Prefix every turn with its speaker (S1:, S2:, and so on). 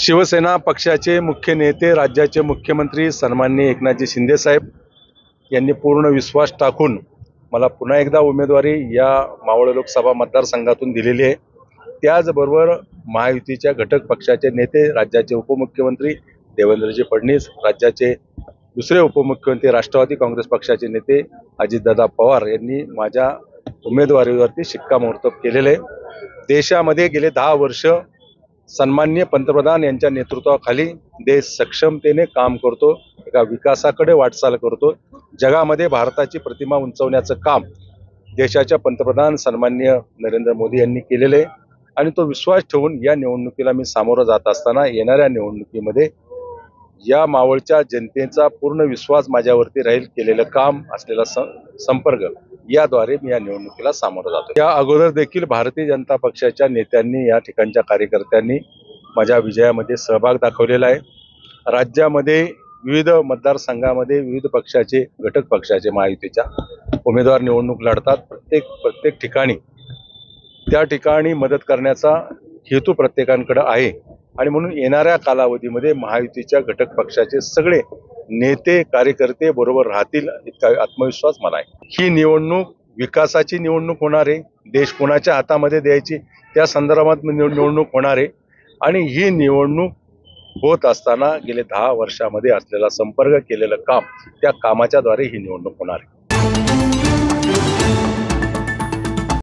S1: शिवसेना पक्षाचे मुख्य नेते, राज्याचे मुख्यमंत्री सन्माननीय एकनाथजी शिंदे साहेब यांनी पूर्ण विश्वास टाकून मला पुन्हा एकदा उमेदवारी या मावळ लोकसभा मतदारसंघातून दिलेली आहे। त्याचबरोबर महायुतीच्या घटक पक्षाचे नेते, राज्याचे उपमुख्यमंत्री देवेंद्रजी फडणवीस, राज्याचे दुसरे उपमुख्यमंत्री राष्ट्रवादी काँग्रेस पक्षाचे नेते अजितदादा पवार यांनी माझ्या उमेदवारीवरती शिक्कामोर्तब केलेले आहे। देशामध्ये गेले 10 वर्ष सन्माननीय पंतप्रधान यांच्या नेतृत्वाखाली देश सक्षमतेने काम करतो, एका विकासाकडे वाटचाल करतो। जगामध्ये भारताची प्रतिमा उंचवण्याचं काम देशाच्या पंतप्रधान सन्माननीय नरेंद्र मोदी यांनी केलेले आहे आणि तो विश्वास ठेवून या निवडणुकीला मी सामोरं जात असताना येणाऱ्या निवडणुकीमध्ये या मावळच्या जनतेचा पूर्ण विश्वास माझ्यावरती राहील, केलेलं काम असलेला संपर्क याद्वारे मी या निवडणुकीला सामोरं जातो। या अगोदर देखील भारतीय जनता पक्षाच्या नेत्यांनी, या ठिकाणच्या कार्यकर्त्यांनी माझ्या विजयामध्ये सहभाग दाखवलेला आहे। राज्यामध्ये विविध मतदारसंघामध्ये विविध पक्षाचे, घटक पक्षाचे महायुतीच्या उमेदवार निवडणूक लढतात। प्रत्येक ठिकाणी त्या ठिकाणी मदत करण्याचा हेतू प्रत्येकांकडे आहे आणि म्हणून येणाऱ्या कालावधीमध्ये महायुतीच्या घटक पक्षाचे सगळे नेते, कार्यकर्ते बरोबर राहतील इतका आत्मविश्वास मला आहे। ही निवडणूक विकासाची निवडणूक होणार आहे, देश कोणाच्या हातामध्ये द्यायची त्या संदर्भात निवडणूक होणार आहे आणि ही निवडणूक होत असताना गेले 10 वर्षामध्ये असलेला संपर्क, केलेलं काम, त्या कामाच्या द्वारे ही निवडणूक होणार आहे।